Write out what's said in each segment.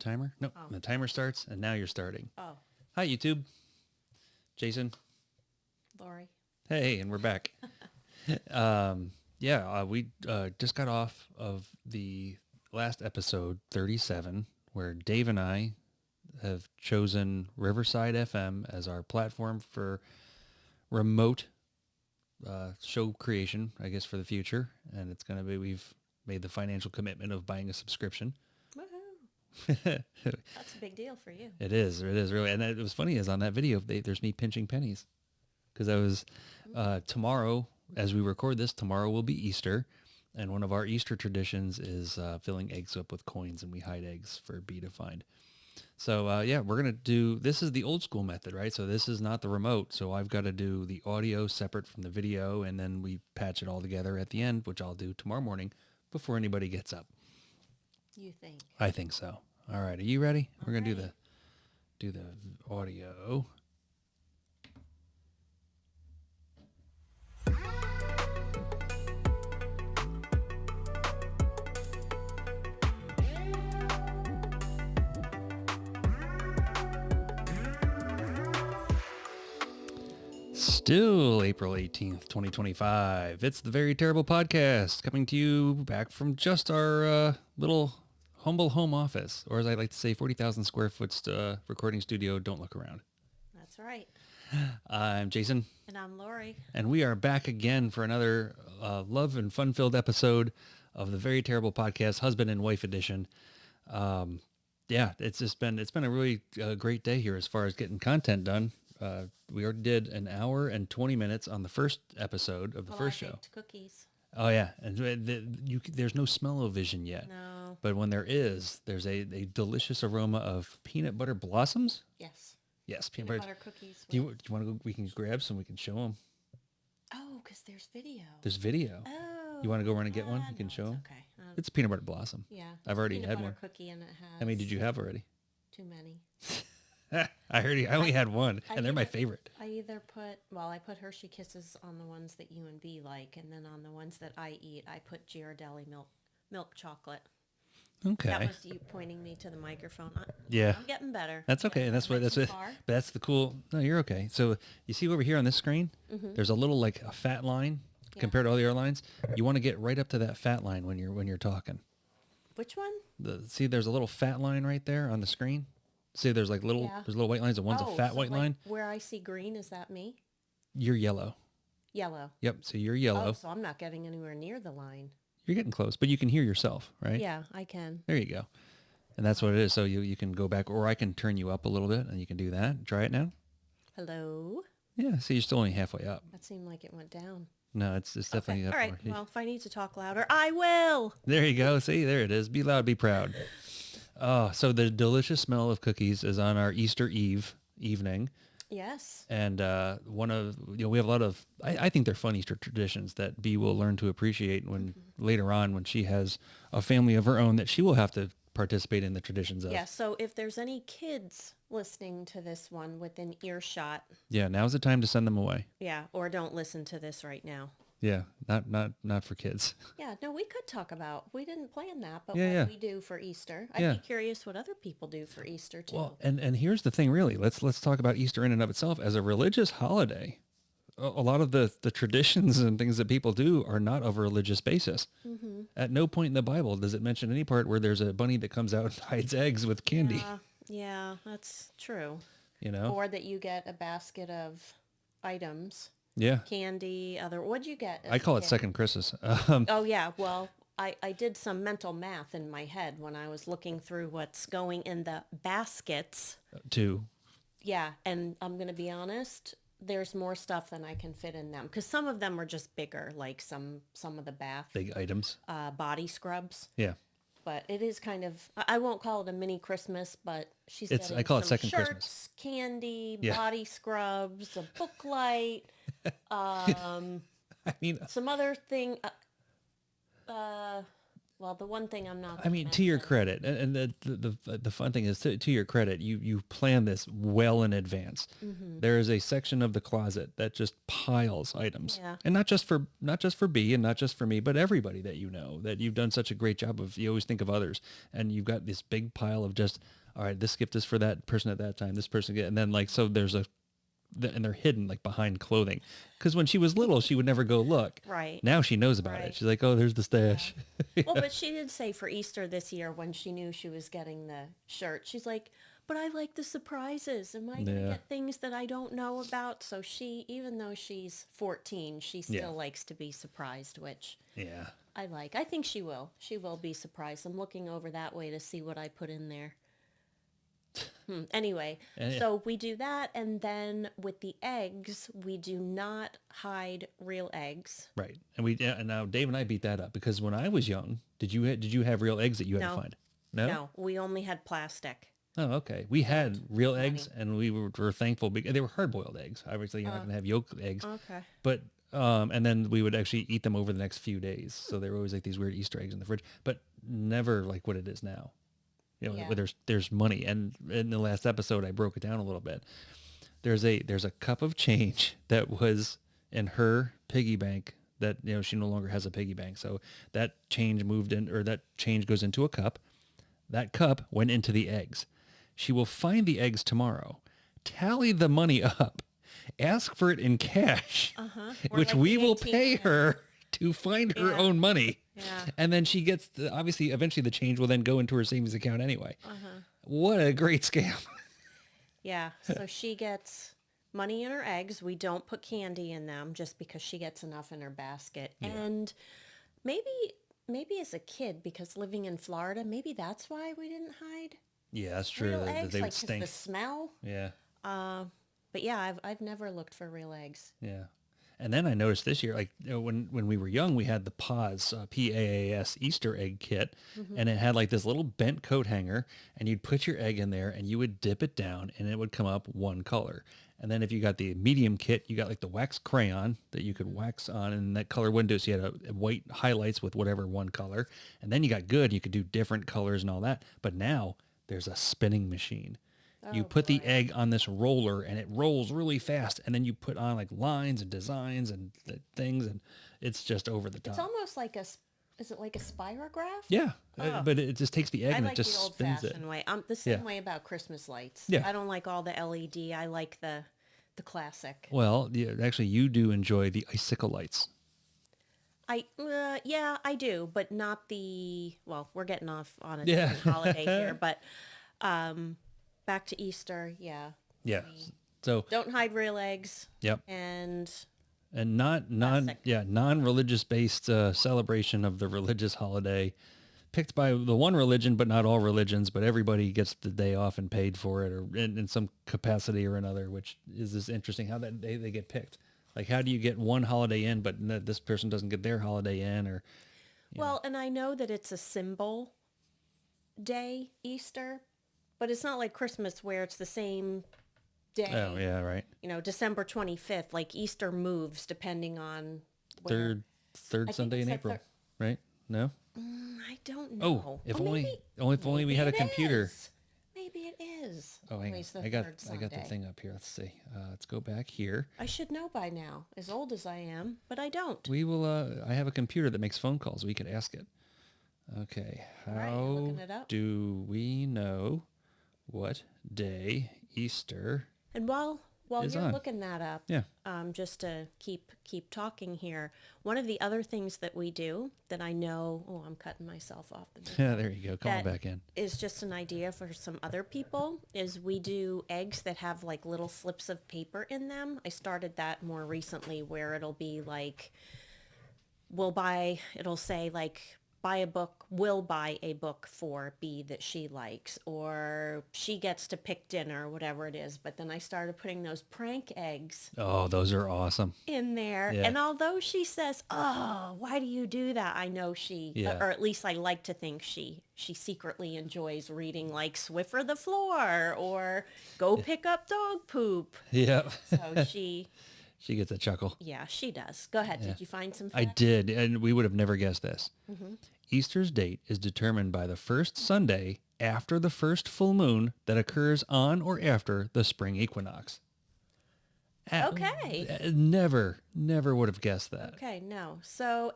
timer? No, Oh. the timer starts, and now you're starting. Oh. Hi, YouTube. Jason. Laurie. Hey, and we're back. We just got off of the last episode, 37, where Dave and I have chosen Riverside FM as our platform for remote show creation, I guess, for the future. And it's going to be, we've made the financial commitment of buying a subscription. Woohoo. That's a big deal for you. It is really. And it was funny is on that video, there's me pinching pennies. Because I was, tomorrow, as we record this, tomorrow will be Easter. And one of our Easter traditions is filling eggs up with coins, and we hide eggs for B to find. So, we're going to do, this is the old school method, right? So this is not the remote. So I've got to do the audio separate from the video, and then we patch it all together at the end, which I'll do tomorrow morning before anybody gets up. You think? I think so. All right. Are you ready? We're going to do the audio. Still April 18th, 2025. It's the Very Terrible Podcast coming to you back from just our little humble home office, or as I like to say, 40,000 square foot recording studio. Don't look around. That's right. I'm Jason. And I'm Laurie. And we are back again for another love and fun-filled episode of the Very Terrible Podcast, husband and wife edition. It's been a really great day here as far as getting content done. We already did an hour and 20 minutes on the first episode of the first show. Cookies. Oh yeah, and there's no smell-o-vision yet. No. But when there is, there's a delicious aroma of peanut butter blossoms. Yes. Yes, Peanut butter cookies. Do you want to go? We can grab some. We can show them. Oh, because there's video. There's video. Oh. You want to go run and get one? You can show them. Okay. It's a peanut butter blossom. Yeah. I've already had one. Cookie, and it has. How many did you have already? Too many. I only had one, and they're my favorite. I put Hershey Kisses on the ones that you and B like, and then on the ones that I eat, I put Ghirardelli milk chocolate. Okay. That was you pointing me to the microphone. Yeah. I'm getting better. That's okay. Yeah, That's what. But that's the cool. No, you're okay. So you see over here on this screen, there's a little like a fat line compared to all the other lines. You want to get right up to that fat line when you're talking. Which one? See, there's a little fat line right there on the screen. See, there's like there's little white lines, and one's a fat white line. Where I see green, is that me? You're yellow. Yellow. Yep. So you're yellow. Oh, so I'm not getting anywhere near the line. You're getting close, but you can hear yourself, right? Yeah, I can. There you go. And that's what it is. So you can go back, or I can turn you up a little bit, and you can do that. Try it now. Hello? Yeah, see, you're still only halfway up. That seemed like it went down. No, it's definitely up. All right, more. well, if I need to talk louder, I will. There you go. See, there it is. Be loud, be proud. Oh, so the delicious smell of cookies is on our Easter evening. Yes. And we have a lot of, I think they're fun Easter traditions that Bea will learn to appreciate when later on when she has a family of her own that she will have to participate in the traditions of. Yeah, so if there's any kids listening to this one within earshot. Yeah, now's the time to send them away. Yeah, or don't listen to this right now. Yeah, not for kids. Yeah, no, we could talk about, we didn't plan that, but what we do for Easter. I'd be curious what other people do for Easter too. Well, and here's the thing really, let's talk about Easter in and of itself as a religious holiday. A lot of the traditions and things that people do are not of a religious basis. Mm-hmm. At no point in the Bible does it mention any part where there's a bunny that comes out and hides eggs with candy. Yeah, that's true. You know? Or that you get a basket of items. Yeah. Candy, what'd you get? I call it second Christmas. Oh, yeah. Well, I did some mental math in my head when I was looking through what's going in the baskets. Two. Yeah. And I'm going to be honest, there's more stuff than I can fit in them. Because some of them are just bigger, like some of the bath. Big items. Body scrubs. Yeah. But it is kind of, I won't call it a mini Christmas, but she's getting I call it second shirts, Christmas. Candy, body scrubs, a book light, I mean, some other thing. Well, the one thing I'm not I going mean, to to your mention. credit, and the fun thing is, to your credit, you plan this well in advance. Mm-hmm. There is a section of the closet that just piles items, Yeah. and not just for B and not just for me, but everybody that you know, that you've done such a great job of. You always think of others, and you've got this big pile of just, all right, this gift is for that person at that time. This person and then like so there's and they're hidden like behind clothing, because when she was little, she would never go look. Right. Now she knows about it. Right. She's like, oh, there's the Yeah. stash. Well, but she did say for Easter this year when she knew she was getting the shirt, she's like, but I like the surprises. Am I going to Yeah. get things that I don't know about? So she, even though she's 14, she Yeah. still likes to be surprised, which Yeah. I like. I think she will. She will be surprised. I'm looking over that way to see what I put in there. Anyway, And so we do that, and then with the eggs, we do not hide real eggs. right. And now Dave and I beat that up because when I was young, did you have real eggs that you had to No. find? No? No, we only had plastic. Oh, okay. We had real money. eggs and we were thankful because they were hard boiled eggs. Obviously you're not going to have yolk eggs, Okay. but and then we would actually eat them over the next few days. So they were always like these weird Easter eggs in the fridge, but never like what it is now. Yeah. Where there's money. And in the last episode I broke it down a little bit. There's a cup of change that was in her piggy bank that she no longer has a piggy bank. So that change that change goes into a cup. That cup went into the eggs. She will find the eggs tomorrow, tally the money up, ask for it in cash, Or which like we the will 18 pay her to find her Yeah. own money. Yeah. And then she gets obviously eventually the change will then go into her savings account anyway. What a great scam. Yeah. So she gets money in her eggs. We don't put candy in them just because she gets enough in her basket. And maybe as a kid, because living in Florida, maybe that's why we didn't hide Yeah, that's true. real That eggs, they would like 'cause stink. the smell. Yeah. But yeah, I've never looked for real eggs. Yeah. And then I noticed this year, like when we were young, we had the PAAS, PAAS Easter egg kit, and it had like this little bent coat hanger, and you'd put your egg in there, and you would dip it down, and it would come up one color. And then if you got the medium kit, you got like the wax crayon that you could wax on, and that color wouldn't do it. So you had a white highlights with whatever one color, and then you got good. You could do different colors and all that. But now there's a spinning machine. You Oh, put the boy. egg on this roller and it rolls really fast. And then you put on like lines and designs and things and it's just over the top. It's almost like is it like a spirograph? Yeah. Oh. But it just takes the egg I and like it just the spins it. old-fashioned way. I'm the same Yeah. way about Christmas lights. Yeah. I don't like all the LED. I like the classic. Well, yeah, actually you do enjoy the icicle lights. Yeah, I do, but not the. Well, we're getting off on a Yeah. different holiday here, but back to Easter. Yeah, Yeah. So, don't hide real eggs. yep. And And Classic. non-religious based celebration of the religious holiday picked by the one religion, but not all religions, but everybody gets the day off and paid for it or in some capacity or another, which is this interesting how that they get picked. Like, how do you get one holiday in, but this person doesn't get their holiday in or, well, and I know that it's a symbol day, Easter, but it's not like Christmas where it's the same day. oh yeah, right. December 25th. Like Easter moves depending on where. Third think Sunday it's in like April, right? No? I don't know. Oh, if Or only, maybe- if only we maybe had a it computer. is. Maybe it is. Oh, hang on. Always the I got third the Sunday. thing up here. Let's see. Let's go back here. I should know by now, as old as I am, but I don't. We will, I have a computer that makes phone calls. We could ask it. Okay. All right, you're How looking it up? do we know what day Easter And while is you're on? looking that up, Yeah. just to keep talking here, one of the other things that we do that I know, I'm cutting myself off the Yeah, there you go. Call That- back in. is just an idea for some other people is we do eggs that have like little slips of paper in them. I started that more recently where it'll be like it'll say like will buy a book for B that she likes, or she gets to pick dinner, whatever it is. But then I started putting those prank eggs Oh, those are awesome. in there. Yeah. And although she says, "Oh, why do you do that?" I know Yeah. or at least I like to think she secretly enjoys reading like Swiffer the Floor or Go Pick Up Dog Poop. Yep. So she gets a chuckle. does. Go ahead. Yeah. Did you find some I facts? did, and we would have never guessed this. Easter's date is determined by the first Sunday after the first full moon that occurs on or after the spring equinox. Okay. Never would have guessed that. Okay, no. So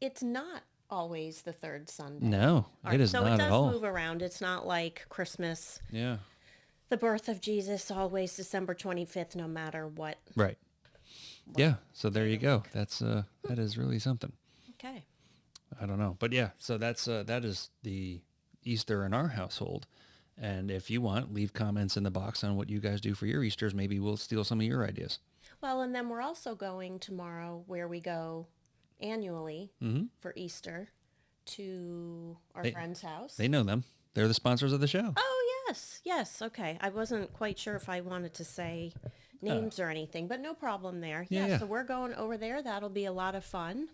it's not always the third Sunday. No, All it is so not it at does all. move around. It's not like Christmas, Yeah. the birth of Jesus, always December 25th, no matter what. Right. Yeah. So there you go. That's that is really something. Okay. I don't know, but yeah. So that is the Easter in our household. And if you want, leave comments in the box on what you guys do for your Easters. Maybe we'll steal some of your ideas. Well, and then we're also going tomorrow where we go annually for Easter to our friend's house. They know them. They're the sponsors of the show. Oh, yes. Yes. Okay. I wasn't quite sure if I wanted to say names or anything, but no problem there. Yeah. So we're going over there. That'll be a lot of fun.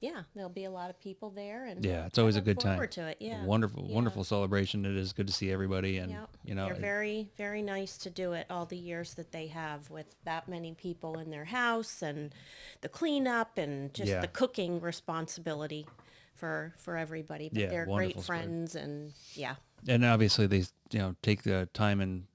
Yeah, there'll be a lot of people there, and Yeah, it's always I a good look time. forward to it. Yeah, Wonderful celebration. It is good to see everybody, and They're very, very nice to do it all the years that they have with that many people in their house, and the cleanup, and just the cooking responsibility for everybody. But they're great wonderful friends, and and obviously they take the time and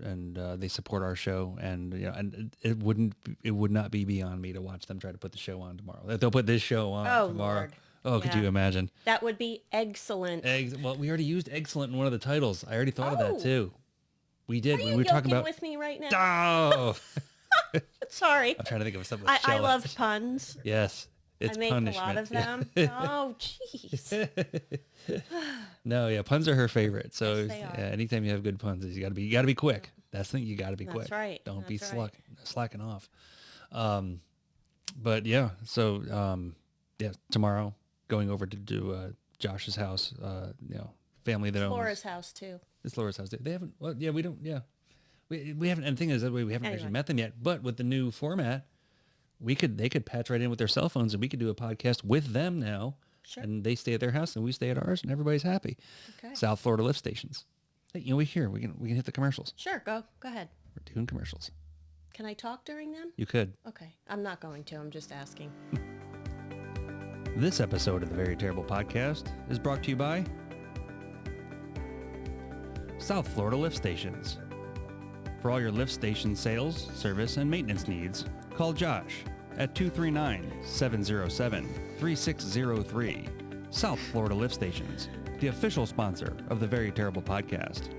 they support our show, and and it would not be beyond me to watch them try to put the show on tomorrow. They'll put this show on tomorrow. Lord. Oh, could you imagine? That would be excellent. Well, we already used excellent in one of the titles. I already thought of that too. We did. Are we you were talking joking about with me right now? Oh, Sorry. I'm trying to think of something. I love puns. Yes, it's I make punishment. a lot of them. Oh, jeez. No, yeah, puns are her favorite. So Yes, they are. anytime you have good puns, you got to be quick. That's the thing. You got to be quick. That's right. Don't be That's right. slacking off. But yeah, so tomorrow going over to do Josh's house. Family that owns Laura's house too. It's Laura's house. They haven't. Well, yeah, we don't. Yeah, we haven't. And the thing is that we haven't actually met them yet. But with the new format, they could patch right in with their cell phones, and we could do a podcast with them now. Sure. And they stay at their house, and we stay at ours, and everybody's happy. Okay. South Florida lift stations. Hey, we can hit the commercials. Sure, go ahead. We're doing commercials. Can I talk during them? You could. Okay. I'm not going to. I'm just asking. This episode of the Very Terrible Podcast is brought to you by South Florida Lift Stations. For all your lift station sales, service, and maintenance needs, call Josh at 239-707-3603. South Florida Lift Stations, the official sponsor of the Very Terrible Podcast.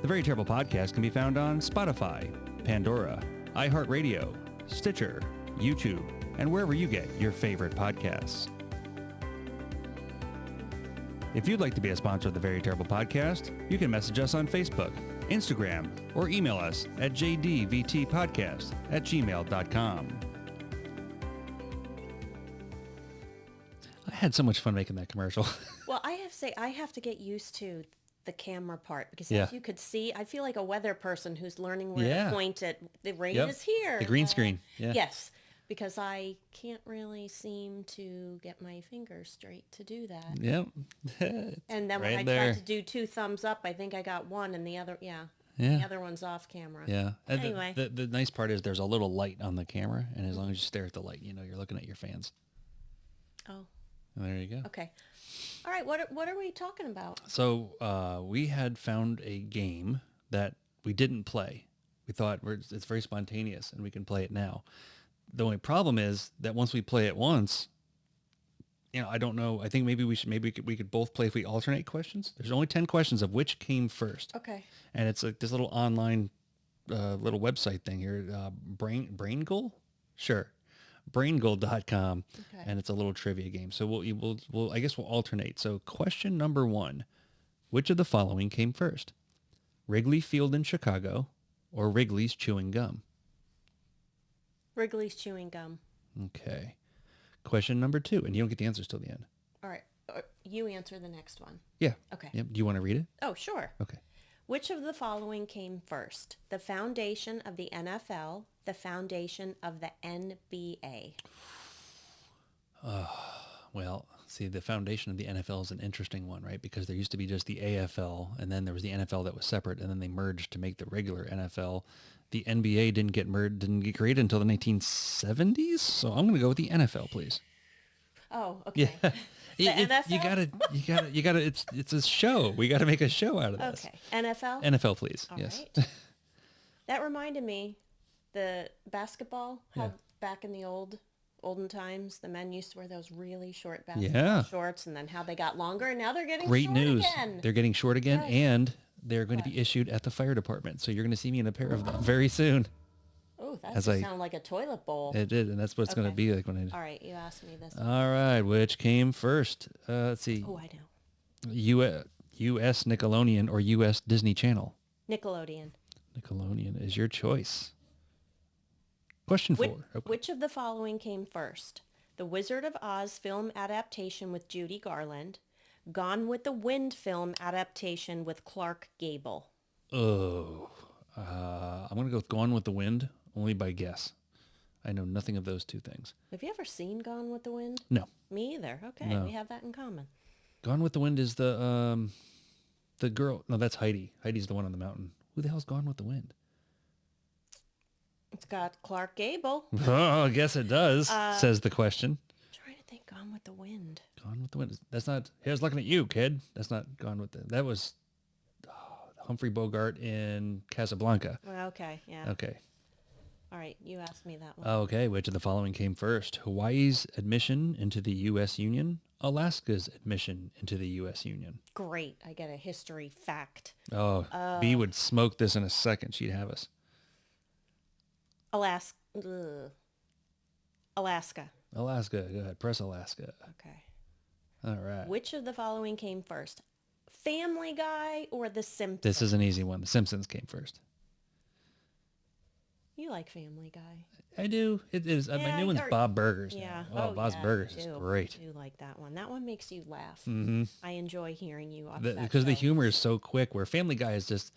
The Very Terrible Podcast can be found on Spotify, Pandora, iHeartRadio, Stitcher, YouTube, and wherever you get your favorite podcasts. If you'd like to be a sponsor of the Very Terrible Podcast, you can message us on Facebook, Instagram, or email us at jdvtpodcast@gmail.com. I had so much fun making that commercial. Well, I have to say, I have to get used to the camera part because Yeah. as you could see, I feel like a weather person who's learning where Yeah. to point at. The rain Yep. is here. The green screen. Yeah. Yes, because I can't really seem to get my fingers straight to do that. Yep. And then when Right I there. tried to do 2 thumbs up, I think I got one, and the other, the Yeah. other one's off camera. Yeah. And Anyway. the nice part is there's a little light on the camera, and as long as you stare at the light, you're looking at your fans. Oh, And there you go. okay. All right, what are we talking about? So we had found a game that we didn't play. We thought it's very spontaneous, and we can play it now. The only problem is that once we play it once, I don't know. I think maybe we could both play if we alternate questions. There's only 10 questions of which came first. Okay. And it's like this little online little website thing here, BrainGoal? Sure. BrainGoal.com. Okay. And it's a little trivia game. So we'll I guess we'll alternate. So question number 1, which of the following came first? Wrigley Field in Chicago or Wrigley's Chewing Gum? Wrigley's chewing gum. Okay. Question number 2, and you don't get the answers till the end. All right. You answer the next one. Yeah. Okay. Yep. Do you want to read it? Oh, sure. Okay. Which of the following came first? The foundation of the NFL, the foundation of the NBA. Well, See, the foundation of the NFL is an interesting one, right? Because there used to be just the AFL, and then there was the NFL that was separate, and then they merged to make the regular NFL. The NBA didn't get created until the 1970s, so I'm going to go with the NFL, please. Oh, okay. Yeah. The NFL? You gotta, it's a show. We gotta make a show out of this. Okay. NFL? NFL, please. All yes. right. That reminded me, the basketball, how Yeah. back in the olden times, the men used to wear those really short basketball Yeah. shorts, and then how they got longer, and now they're getting Great short news. again. They're getting short again, Yes. and they're going to be issued at the fire department. So you're going to see me in a pair of them very soon. Oh, that As just sounded like a toilet bowl. It did, and that's what it's going to Okay. be like when I. All right, you asked me this. All right, which came first? Let's see. Oh, I know. U.S. Nickelodeon or U.S. Disney Channel? Nickelodeon. Nickelodeon is your choice. Question 4. Okay. Which of the following came first? The Wizard of Oz film adaptation with Judy Garland, Gone with the Wind film adaptation with Clark Gable. Oh, I'm going to go with Gone with the Wind, only by guess. I know nothing of those two things. Have you ever seen Gone with the Wind? No. Me either. Okay, No. we have that in common. Gone with the Wind is the girl. No, that's Heidi. Heidi's the one on the mountain. Who the hell's Gone with the Wind? It's got Clark Gable. Oh, I guess it does, says the question. I'm trying to think. Gone with the Wind. Gone with the Wind. That's not, here's looking at you, kid. That's not Gone with the, that was Humphrey Bogart in Casablanca. Well, okay, yeah. Okay. All right, you asked me that one. Okay, which of the following came first? Hawaii's admission into the U.S. Union, Alaska's admission into the U.S. Union. Great, I get a history fact. Oh, B would smoke this in a second. She'd have us. Alaska. Alaska. Go ahead. Press Alaska. Okay. All right. Which of the following came first? Family Guy or The Simpsons? This is an easy one. The Simpsons came first. You like Family Guy. I do. It is. Yeah, my new one's or- Bob Burgers. Yeah. Now. Oh, Bob's yeah, Burgers I is do. great. I do like that one. That one makes you laugh. Mm-hmm. I enjoy hearing you watch that Because the show. humor is so quick, where Family Guy is just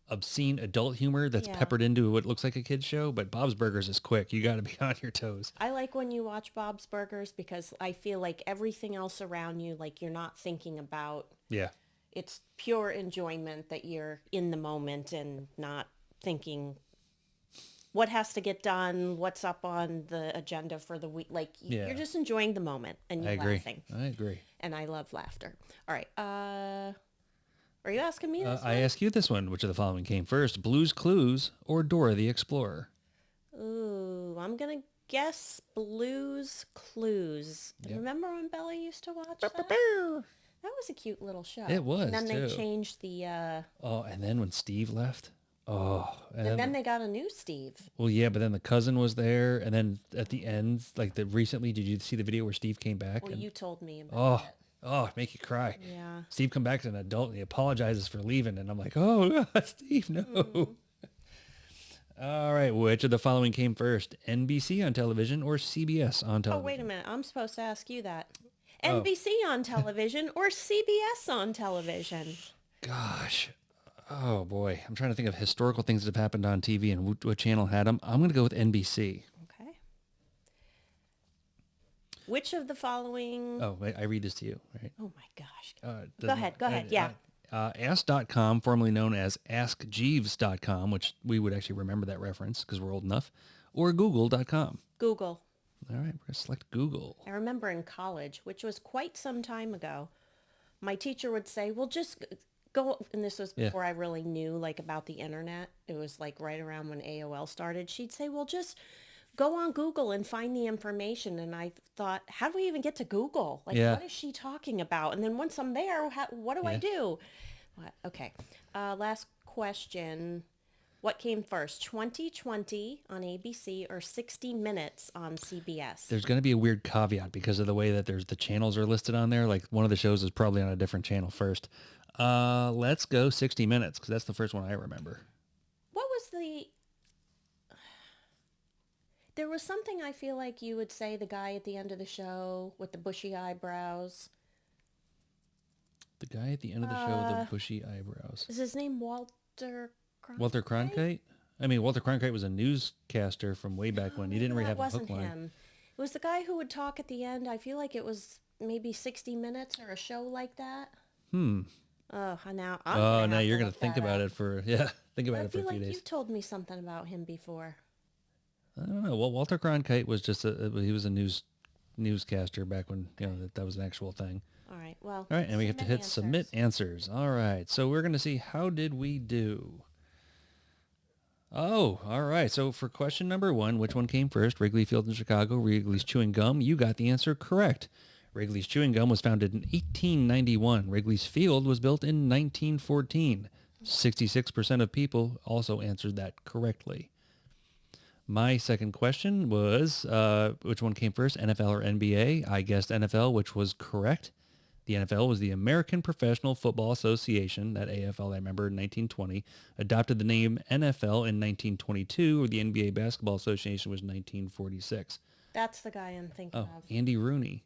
obscene adult humor that's Yeah. peppered into what looks like a kid's show, but Bob's Burgers is quick. You got to be on your toes. I like when you watch Bob's Burgers because I feel like everything else around you, like you're not thinking about. Yeah. It's pure enjoyment that you're in the moment and not thinking what has to get done, what's up on the agenda for the week. Like Yeah. you're just enjoying the moment and I you're agree. laughing. I agree. And I love laughter. All right. Are you asking me this I one? ask you this one. Which of the following came first? Blue's Clues or Dora the Explorer? Ooh, I'm going to guess Blue's Clues. Yep. Remember when Bella used to watch that? That was a cute little show. It was, And then they too. changed the... Oh, and then when Steve left? Oh. and then they got a new Steve. Well, yeah, but then the cousin was there. And then at the end, like recently, did you see the video where Steve came back? Well, and, you told me about oh, it. oh, make you cry. Yeah. Steve come back as an adult and he apologizes for leaving. And I'm like, oh, Steve, no. Mm-hmm. All right. Which of the following came first? NBC on television or CBS on Oh, television? wait a minute. I'm supposed to ask you that. Oh. NBC on television or CBS on television? Gosh. Oh, boy. I'm trying to think of historical things that have happened on TV and what channel had them. I'm going to go with NBC. Okay. Which of the following... Oh, wait, I read this to you, right? Oh, my gosh. Go ahead. Yeah. Ask.com, formerly known as AskJeeves.com, which we would actually remember that reference because we're old enough, or Google.com. Google. All right, we're going to select Google. I remember in college, which was quite some time ago, my teacher would say, well, just go, and this was Yeah. before I really knew like about the internet. It was like right around when AOL started. She'd say, well, just go on Google and find the information. And I thought, how do we even get to Google? Like, Yeah. what is she talking about? And then once I'm there, what do I Yeah. do? Okay. Last question. What came first, 2020 on ABC or 60 Minutes on CBS? There's going to be a weird caveat because of the way that the channels are listed on there. Like one of the shows is probably on a different channel first. Let's go 60 Minutes because that's the first one I remember. What was the... There was something I feel like you would say, the guy at the end of the show with the bushy eyebrows. The guy at the end of the show with the bushy eyebrows. Is his name Walter Cronkite? Walter Cronkite? I mean, Walter Cronkite was a newscaster from way back when. He didn't really No, have it a hook wasn't line. him. It was the guy who would talk at the end. I feel like it was maybe 60 Minutes or a show like that? Hmm. Oh, now Oh, now you're going to look think that about up. it think But about I it for a feel few like you days. told me something about him before. I don't know. Well, Walter Cronkite was just he was a newscaster back when, that was an actual thing. All right. Well, All right. And we have to hit answers. submit answers. All right. So we're going to see, how did we do? Oh, all right. So for question number 1, which one came first? Wrigley Field in Chicago, Wrigley's Chewing Gum. You got the answer correct. Wrigley's Chewing Gum was founded in 1891. Wrigley's Field was built in 1914. 66% of people also answered that correctly. My second question was, which one came first, NFL or NBA? I guessed NFL, which was correct. The NFL was the American Professional Football Association, that AFL I remember in 1920, adopted the name NFL in 1922, or the NBA Basketball Association was 1946. That's the guy I'm thinking Oh, of. Andy Rooney.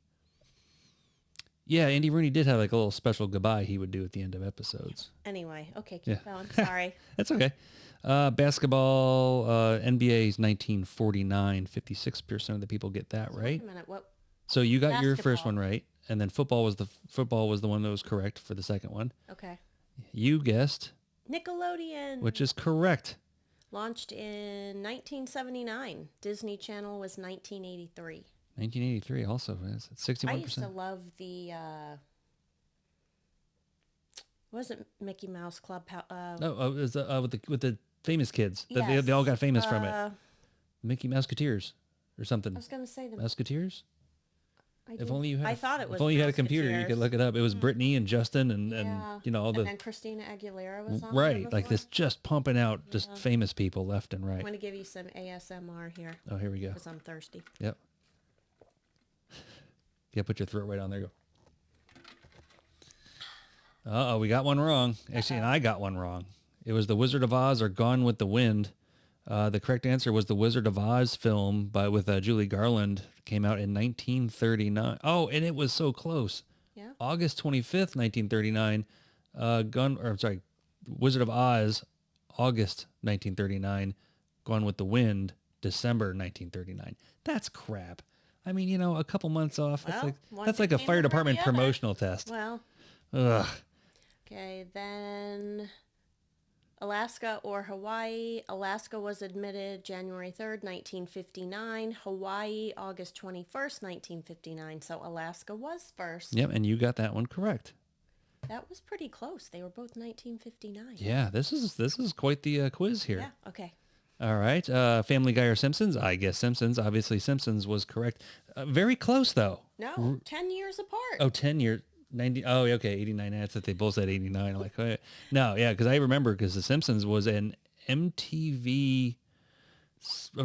Yeah, Andy Rooney did have like a little special goodbye he would do at the end of episodes. Anyway, okay, keep going. Sorry. That's okay. Basketball, NBA is 1949. 56% of the people get that right. Wait a minute. What? So you got your first Basketball. one right, and then football was the one that was correct for the second one. Okay. You guessed, Nickelodeon. which is correct. Launched in 1979. Disney Channel was 1983. 1983 also is 61%. I used to love the, wasn't Mickey Mouse Club? It was with the famous kids. Yes. They all got famous from it. Mickey Mouseketeers or something. I was going to say the... Mouseketeers? If I thought it was If only you had a computer, you could look it up. It was Brittany and Justin and all the... And then Christina Aguilera was on Right, there like before. this, just pumping out just famous people left and right. I'm going to give you some ASMR here. Oh, here we go. Because I'm thirsty. Yep. Yeah, put your throat right on there. Go. Uh-oh, we got one wrong. Actually, and I got one wrong. It was The Wizard of Oz or Gone with the Wind. The correct answer was the Wizard of Oz film with Julie Garland. Came out in 1939. Oh, and it was so close. Yeah. August 25th, 1939. Wizard of Oz, August 1939. Gone with the Wind, December 1939. That's crap. I mean, a couple months off. Well, That's like a fire department the other. promotional test. Well. Ugh. Okay, then Alaska or Hawaii. Alaska was admitted January 3rd, 1959. Hawaii, August 21st, 1959. So Alaska was first. Yep, and you got that one correct. That was pretty close. They were both 1959. Yeah, this is quite the quiz here. Yeah, okay. All right. Family Guy or Simpsons? I guess Simpsons. Obviously, Simpsons was correct. Very close, though. No, 10 years apart. Oh, 10 years. 90. Oh, okay. 89. That's it. They both said 89. I'm like, oh, yeah. No, yeah, because I remember because The Simpsons was an MTV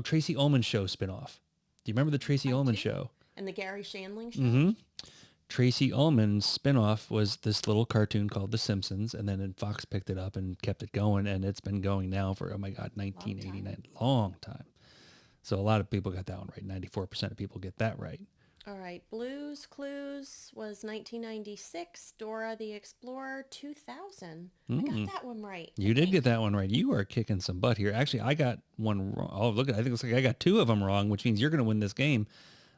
Tracy Ullman show spinoff. Do you remember the Tracy Ullman show? And the Gary Shandling show? Mm-hmm. Tracy Ullman's spinoff was this little cartoon called The Simpsons, and then Fox picked it up and kept it going, and it's been going now for, 1989. Long time. So a lot of people got that one right. 94% of people get that right. All right. Blue's Clues was 1996. Dora the Explorer, 2000. I got that one right. You did get that one right. You are kicking some butt here. Actually, I got one wrong. Oh, look, I think it's like I got 2 of them wrong, which means you're going to win this game.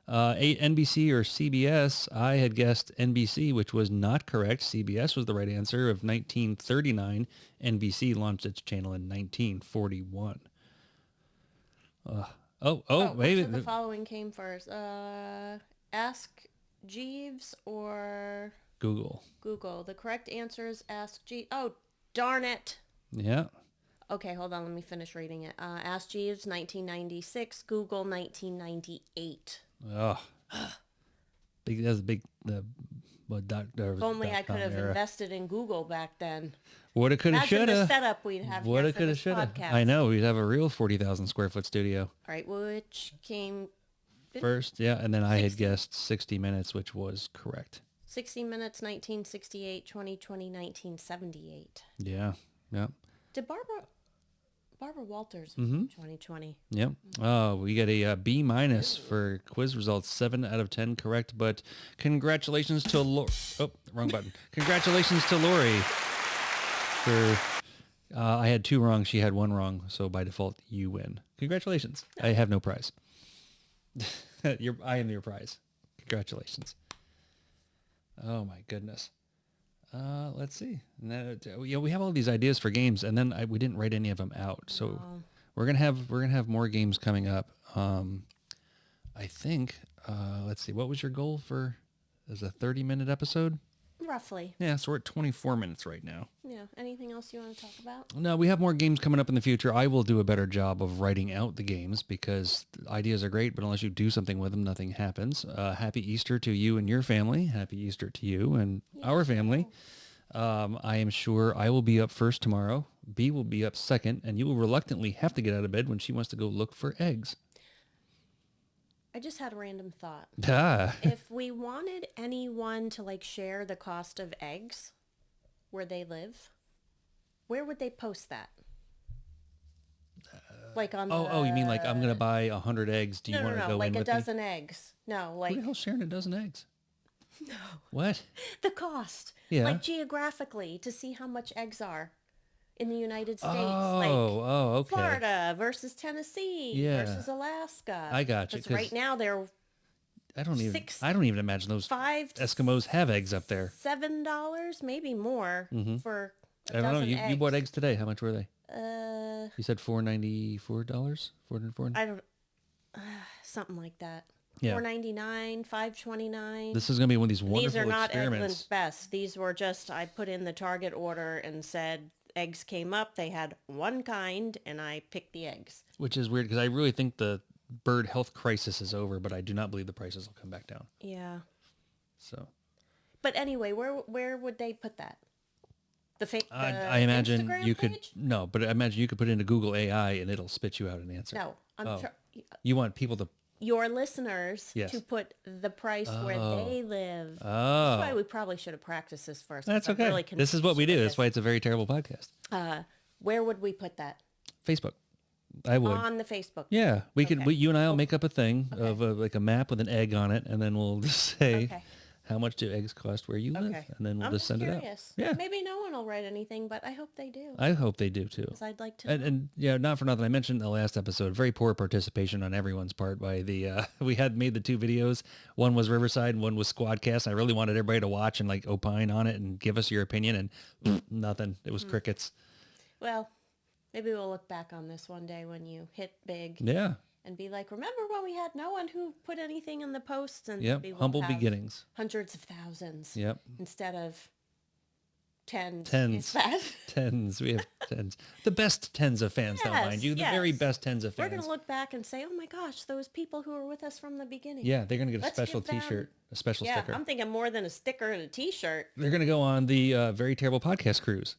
NBC or CBS, I had guessed NBC, which was not correct. CBS was the right answer. Of 1939, NBC launched its channel in 1941. Maybe Which of the following came first? Ask Jeeves or Google. Google. The correct answer is Ask Jeeves. Oh, darn it. Yeah. Okay, hold on. Let me finish reading it. Ask Jeeves, 1996. Google, 1998. Oh, that's a big. If only I could have invested in Google back then. Woulda, coulda, Imagine shoulda. the setup we'd have here Woulda, for coulda, this shoulda. podcast. I know we'd have a real 40,000 square foot studio. All right, which came First, yeah, and then I had guessed 60 Minutes, which was correct. 60 Minutes, 1968, 2020, 1978. Yeah, yeah. Did Barbara Walters was in 2020? Yep. Oh, we get a B minus for quiz results. 7 out of 10 correct, but congratulations to Lori. Oh, wrong button. Congratulations to Lori for, I had 2 wrong. She had 1 wrong. So by default, you win. Congratulations. I have no prize. I am your prize. Congratulations. Oh my goodness. Let's see. And we have all these ideas for games, and then we didn't write any of them out. So No. we're gonna have more games coming up. I think. Let's see. What was your goal for? As a 30-minute episode? Roughly. Yeah, so we're at 24 minutes right now. Yeah. Anything else you want to talk about? No, we have more games coming up in the future. I will do a better job of writing out the games because ideas are great, but unless you do something with them, nothing happens. Happy Easter to you and your family. Happy Easter to you and our family. I am sure I will be up first tomorrow. B will be up second, and you will reluctantly have to get out of bed when she wants to go look for eggs. I just had a random thought. Ah. If we wanted anyone to like share the cost of eggs where they live, where would they post that? Like on Oh, you mean like I'm going to buy 100 eggs. Do you no, want to no, go like in a with me? dozen eggs. No, Who like the hell's sharing a dozen eggs? No. What? the cost. Yeah. Like geographically to see how much eggs are in the United States. Okay. Florida versus Tennessee Yeah. versus Alaska. I got you, Because right 'cause now they're I don't even imagine those $5 to Eskimos have eggs up there. $7, maybe more for a I don't know. dozen You bought eggs today. How much were they? Uh, You said $4.94? $404? I don't, something like that. Yeah. $4.99, $5.29. This is going to be one of these These wonderful are not experiments. Eggland's best. These were just, I put in the Target order and said eggs came up. They had one kind, and I picked the eggs. Which is weird because I really think the bird health crisis is over, but I do not believe the prices will come back down. Yeah. So, But anyway, where would they put that? I imagine Instagram you could page? no, but I imagine you could put into Google AI and it'll spit you out an answer. No, You want people to your listeners Yes. to put the price where they live. That's Oh, why we probably should have practiced this first. 'Cause that's I'm okay. really This is what we do. confused That's why it's a very terrible podcast. with where would we put that? Facebook. I would. On the Facebook. Yeah, we could. Okay. You and I will make up a thing of like a map with an egg on it, and then we'll just say Okay. how much do eggs cost where you live, Okay. and then we'll I'm just send curious. it out. Yeah, Maybe no one will write anything, but I hope they do. I hope they do too. Because I'd like to. And yeah, not for nothing. I mentioned in the last episode, very poor participation on everyone's part by the, we had made the two videos. One was Riverside and one was Squadcast. I really wanted everybody to watch and like opine on it and give us your opinion and nothing. It was crickets. Well, maybe we'll look back on this one day when you hit big Yeah. and be like, remember when we had no one who put anything in the posts? And Yep. maybe we'll Humble have beginnings. hundreds of thousands Yep. instead of tens. Tens. Is that? Tens. We have tens. The best tens of fans, though, mind you. The very yes. best tens of We're fans. going to look back and say, oh my gosh, those people who were with us from the beginning. Yeah, they're going to get a Let's special give them- T-shirt, a special Yeah, sticker. I'm thinking more than a sticker and a T-shirt. They're going to go on the Very Terrible Podcast cruise.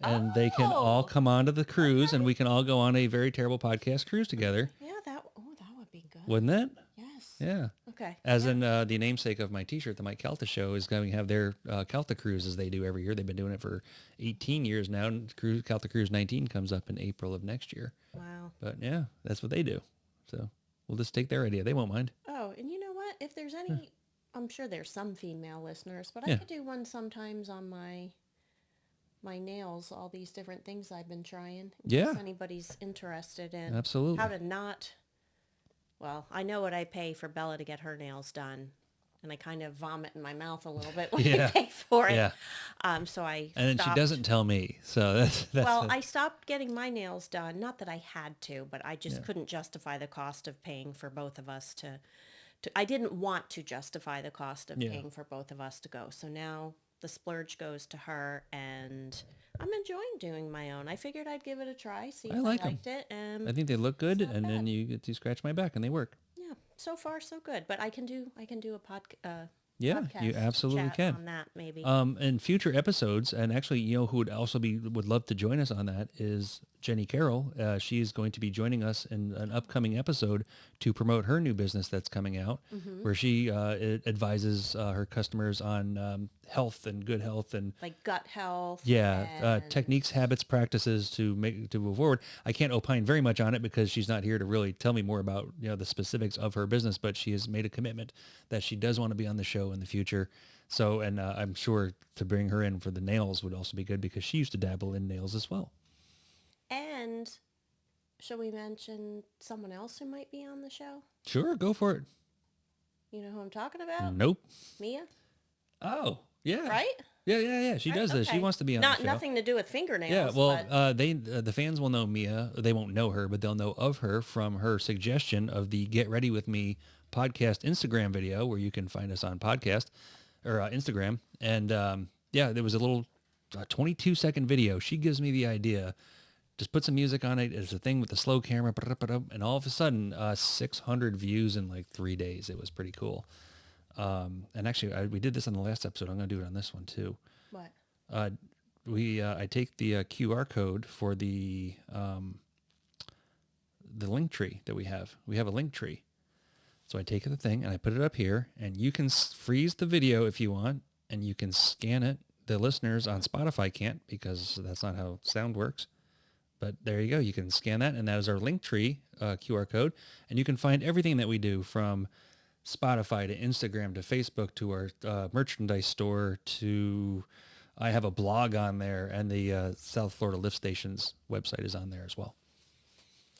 And they can all Oh. come onto the cruise, and we can all go on a Very Terrible Podcast cruise together. Yeah, that would be good. Wouldn't it? Yes. Yeah. Okay. As in the namesake of my T-shirt, the Mike Calta Show is going to have their Calta cruise as they do every year. They've been doing it for 18 years now. And Calta Cruise 19 comes up in April of next year. Wow. But yeah, that's what they do. So we'll just take their idea. They won't mind. Oh, and you know what? If there's any, I'm sure there's some female listeners, but Yeah. I could do one sometimes on my nails, all these different things I've been trying. In Yeah. case anybody's interested in Absolutely. how to not, well, I know what I pay for Bella to get her nails done. And I kind of vomit in my mouth a little bit when Yeah. I pay for it. Yeah. So I And then she stopped. doesn't tell me. So that's Well, I stopped getting my nails done. Not that I had to, but I just couldn't justify the cost of paying for both of us to I didn't want to justify the cost of paying for both of us to go. So now the splurge goes to her, and I'm enjoying doing my own. I figured I'd give it a try, see if I like 'em. liked it. And I think they look good, not and then bad. you get to scratch my back, and they work. yeah, so far so good. But I can do a podcast. Yeah, you absolutely chat can. on that maybe. In future episodes, and actually, you know, who would also would love to join us on that is Jenny Carroll. She's going to be joining us in an upcoming episode to promote her new business that's coming out, where she advises her customers on health and good health and like gut health. yeah, and- techniques, habits, practices to move forward. I can't opine very much on it because she's not here to really tell me more about the specifics of her business, but she has made a commitment that she does want to be on the show in the future. So, and I'm sure to bring her in for the nails would also be good because she used to dabble in nails as well. And shall we mention someone else who might be on the show? Sure, go for it. You know who I'm talking about? Nope. Mia? Oh, yeah. Right? Yeah. She Right? does this. She Okay. wants to be on Not the show. nothing to do with fingernails. Yeah, well, but the fans will know Mia. They won't know her, but they'll know of her from her suggestion of the Get Ready With Me podcast Instagram video, where you can find us on podcast or Instagram. And yeah, there was a little 22-second video. She gives me the idea. Just put some music on it. It's a thing with the slow camera, and all of a sudden, 600 views in like 3 days. It was pretty cool. And actually, we did this on the last episode. I'm going to do it on this one too. what? I take the QR code for the link tree that we have. We have a link tree. So I take the thing and I put it up here, and you can freeze the video if you want, and you can scan it. The listeners on Spotify can't, because that's not how sound works. But there you go. You can scan that, and that is our link tree QR code. And you can find everything that we do, from Spotify to Instagram to Facebook to our merchandise store to... I have a blog on there, and the South Florida Lift Stations website is on there as well.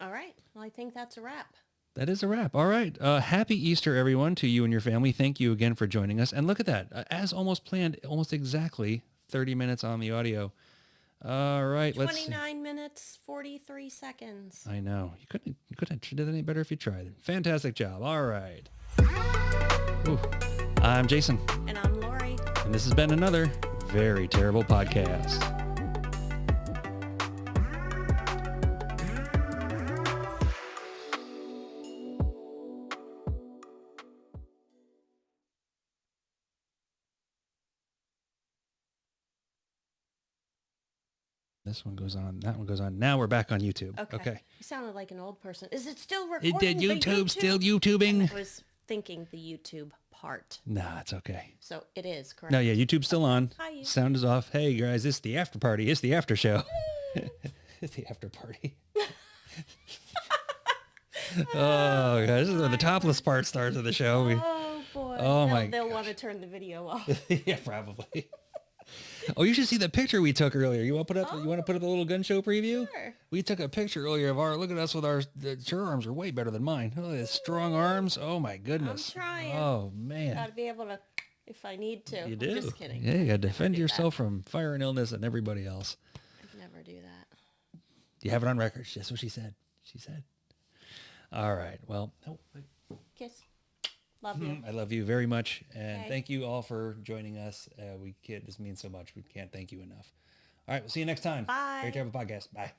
All right. Well, I think that's a wrap. That is a wrap. All right. Happy Easter, everyone, to you and your family. Thank you again for joining us. And look at that. As almost planned, almost exactly 30 minutes on the audio. All right. 29 minutes, 43 seconds. I know. You couldn't have did any better if you tried. Fantastic job. All right. Ooh. I'm Jason. And I'm Laurie. And this has been another Very Terrible Podcast. This one goes on. That one goes on. Now we're back on YouTube. Okay. You sounded like an old person. Is it still It recording? did the YouTube still YouTubing? I was thinking the YouTube part. Nah, it's okay. So it is, correct? No, yeah, YouTube's still on. Hi, YouTube. Sound is off. Hey, guys, it's the after party. It's the after show. It's the after party. Oh, guys, this is where the topless part starts of the show. Oh, boy. Oh, my They'll want to turn the video off. Yeah, probably. Oh, you should see the picture we took earlier. You want to put up? You want to put up a little gun show preview? Sure. We took a picture earlier of our. Look at us with our. Your arms are way better than mine. Oh, the strong arms. Oh my goodness. I'm trying. Oh man. Gotta be able to, if I need to. You do. I'm just kidding. Yeah, you gotta I'd never defend do yourself from fire and illness and everybody else. I'd never do that. You have it on record. That's what she said. She said. All right. Well, Kiss. Love you. I love you very much, and Okay. thank you all for joining us. This means so much. We can't thank you enough. All right. We'll see you next time. Bye. Very Terrible Podcast. Bye.